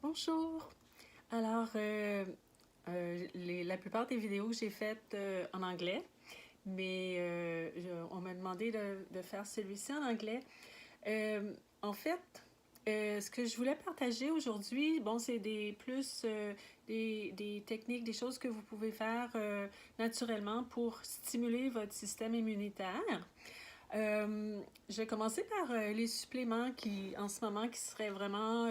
Bonjour! Alors, la plupart des vidéos que j'ai faites en anglais, mais on m'a demandé de faire celui-ci en anglais. En fait, ce que je voulais partager aujourd'hui, bon, c'est des techniques, des choses que vous pouvez faire naturellement pour stimuler votre système immunitaire. Je vais commencer par les suppléments en ce moment, qui seraient vraiment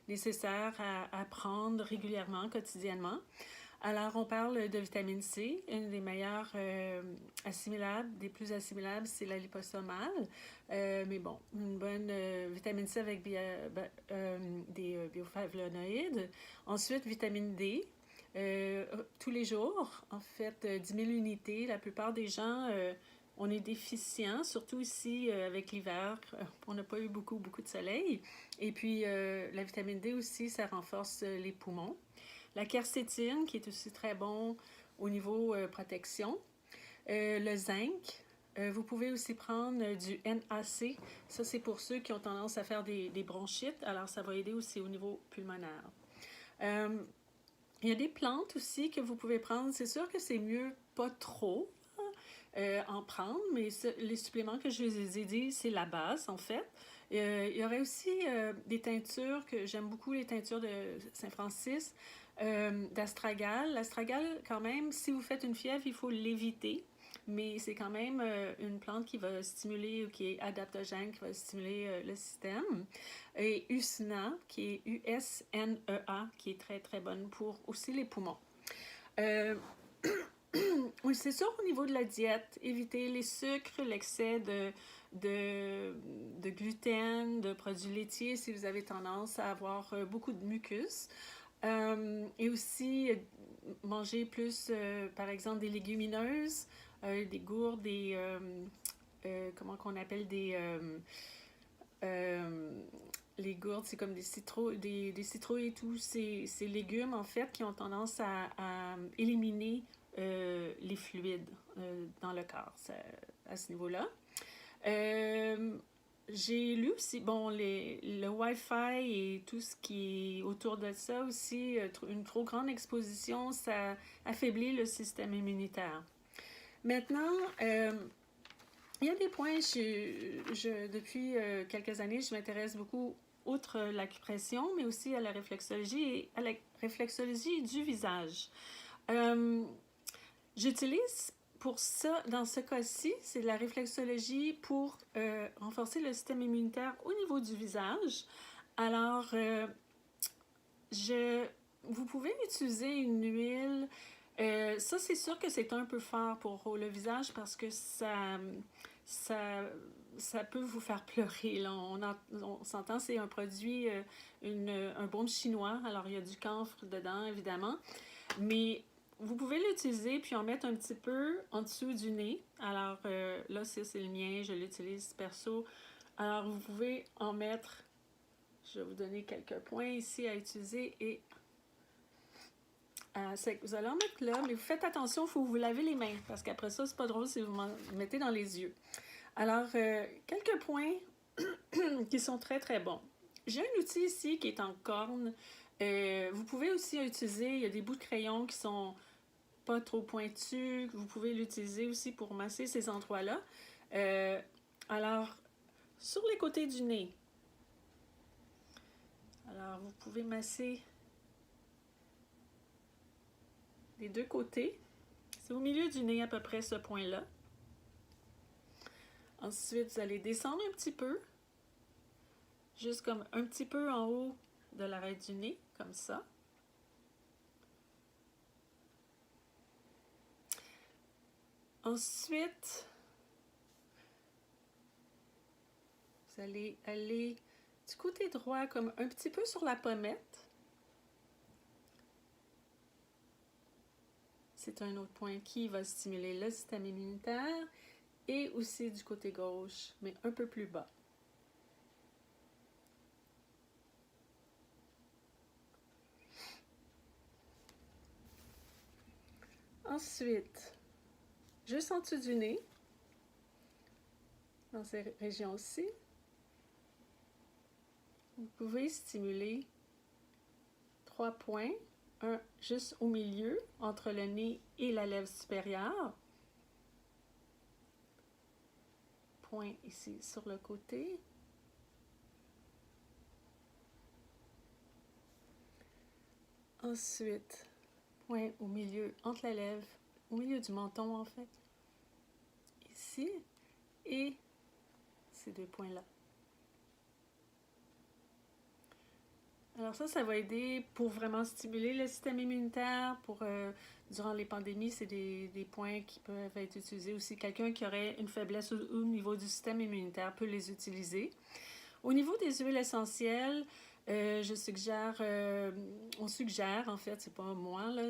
nécessaires à prendre régulièrement, quotidiennement. Alors, on parle de vitamine C, une des meilleures assimilables, des plus assimilables, c'est la liposomale. Mais bon, une bonne vitamine C avec des bioflavonoïdes. Ensuite, vitamine D. Tous les jours, en fait, 10 000 unités. La plupart des gens, on est déficient, surtout ici avec l'hiver. On n'a pas eu beaucoup de soleil. Et puis, la vitamine D aussi, ça renforce les poumons. La quercétine, qui est aussi très bon au niveau protection. Le zinc. Vous pouvez aussi prendre du NAC. Ça, c'est pour ceux qui ont tendance à faire des bronchites. Alors, ça va aider aussi au niveau pulmonaire. Il y a des plantes aussi que vous pouvez prendre. C'est sûr que c'est mieux pas trop en prendre, mais les suppléments que je vous ai dit, c'est la base, en fait. Il y aurait aussi des teintures, que j'aime beaucoup, les teintures de Saint-Francis, d'astragal. L'astragal, quand même, si vous faites une fièvre, il faut l'éviter, mais c'est quand même une plante qui va stimuler, ou qui est adaptogène, qui va stimuler le système. Et Usnea, qui est USNEA, qui est très, très bonne pour aussi les poumons. Oui, c'est sûr, au niveau de la diète, éviter les sucres, l'excès de gluten, de produits laitiers si vous avez tendance à avoir beaucoup de mucus. Et aussi manger plus, par exemple, des légumineuses, des gourdes, comment qu'on appelle les gourdes, c'est comme des citrouilles et tous ces légumes, en fait, qui ont tendance à éliminer les fluides dans le corps, à ce niveau-là. J'ai lu aussi, bon, le Wi-Fi et tout ce qui est autour de ça aussi, une trop grande exposition, ça affaiblit le système immunitaire. Maintenant, il y a des points, depuis quelques années, je m'intéresse beaucoup, outre l'acupression, mais aussi à la réflexologie du visage. J'utilise pour ça, dans ce cas-ci, c'est de la réflexologie pour renforcer le système immunitaire au niveau du visage. Alors, vous pouvez utiliser une huile. Ça, c'est sûr que c'est un peu fort pour le visage parce que ça, ça peut vous faire pleurer. Là. On s'entend, c'est un produit, un baume chinois. Alors, il y a du camphre dedans, évidemment. Mais vous pouvez l'utiliser puis en mettre un petit peu en dessous du nez. Alors, là, c'est le mien. Je l'utilise perso. Alors, vous pouvez en mettre... Je vais vous donner quelques points ici à utiliser et vous allez en mettre là, mais vous faites attention, il faut vous laver les mains parce qu'après ça, c'est pas drôle si vous m'en mettez dans les yeux. Alors, quelques points qui sont très très bons. J'ai un outil ici qui est en corne. Vous pouvez aussi utiliser, il y a des bouts de crayon qui sont pas trop pointus. Vous pouvez l'utiliser aussi pour masser ces endroits-là. Alors, sur les côtés du nez, alors vous pouvez masser les deux côtés. C'est au milieu du nez à peu près ce point-là. Ensuite, vous allez descendre un petit peu, juste comme un petit peu en haut de l'arête du nez, comme ça. Ensuite, vous allez aller du côté droit, comme un petit peu sur la pommette. C'est un autre point qui va stimuler le système immunitaire. Et aussi du côté gauche, mais un peu plus bas. Ensuite, juste en dessous du nez, dans ces régions-ci, vous pouvez stimuler 3 points, un juste au milieu, entre le nez et la lèvre supérieure. Point ici sur le côté. Ensuite, point au milieu, entre la lèvre, au milieu du menton en fait. Ici, et ces 2 points-là. Alors ça va aider pour vraiment stimuler le système immunitaire. Durant les pandémies, c'est des points qui peuvent être utilisés aussi. Quelqu'un qui aurait une faiblesse au niveau du système immunitaire peut les utiliser. Au niveau des huiles essentielles, on suggère, en fait, c'est pas moi, là,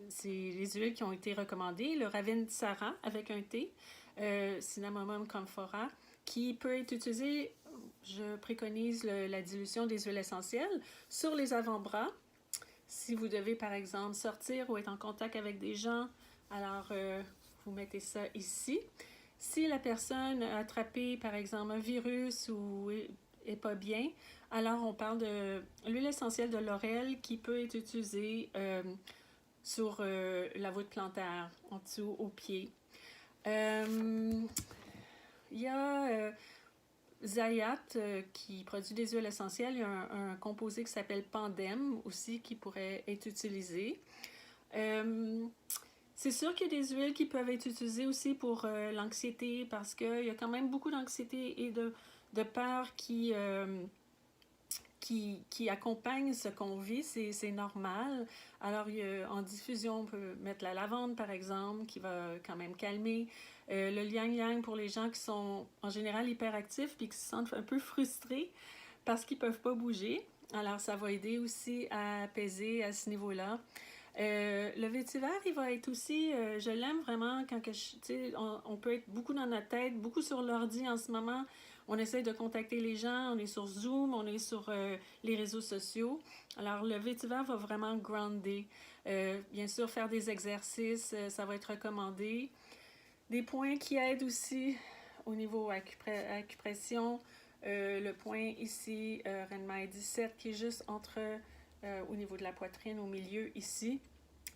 c'est les huiles qui ont été recommandées. Le Ravintsara avec un thé, Cinnamomum camphora, qui peut être utilisé. Je préconise la dilution des huiles essentielles sur les avant-bras. Si vous devez, par exemple, sortir ou être en contact avec des gens, alors vous mettez ça ici. Si la personne a attrapé, par exemple, un virus ou est pas bien, alors on parle de l'huile essentielle de laurel qui peut être utilisée sur la voûte plantaire, en dessous, au pied. Il y a Zayat qui produit des huiles essentielles. Il y a un composé qui s'appelle Pandem aussi qui pourrait être utilisé. C'est sûr qu'il y a des huiles qui peuvent être utilisées aussi pour l'anxiété parce qu'il y a quand même beaucoup d'anxiété et de peur qui accompagnent ce qu'on vit, c'est normal. Alors, en diffusion, on peut mettre la lavande, par exemple, qui va quand même calmer. Le liang-liang pour les gens qui sont en général hyperactifs puis qui se sentent un peu frustrés parce qu'ils ne peuvent pas bouger. Alors, ça va aider aussi à apaiser à ce niveau-là. Le vétiver, il va être aussi, je l'aime vraiment quand on peut être beaucoup dans notre tête, beaucoup sur l'ordi en ce moment. On essaie de contacter les gens, on est sur Zoom, on est sur les réseaux sociaux. Alors, le vétiver va vraiment grounder. Bien sûr, faire des exercices, ça va être recommandé. Des points qui aident aussi au niveau acupression. Le point ici, Renmai 17, qui est juste au niveau de la poitrine, au milieu ici.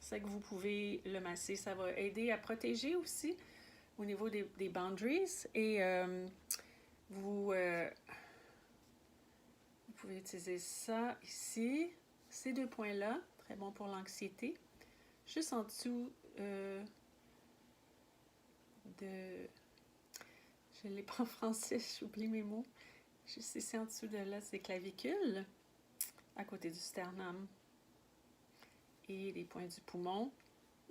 C'est que vous pouvez le masser. Ça va aider à protéger aussi au niveau des boundaries. Et vous pouvez utiliser ça ici. Ces 2 points-là, très bon pour l'anxiété. Juste en dessous je ne l'ai pas en français, j'oublie mes mots. Juste ici en dessous de là, c'est clavicule, à côté du sternum. Et les points du poumon,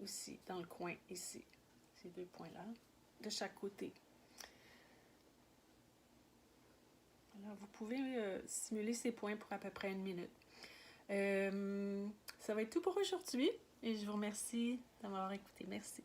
aussi dans le coin ici. Ces 2 points-là, de chaque côté. Alors, vous pouvez simuler ces points pour à peu près 1 minute. Ça va être tout pour aujourd'hui et je vous remercie d'avoir écouté. Merci.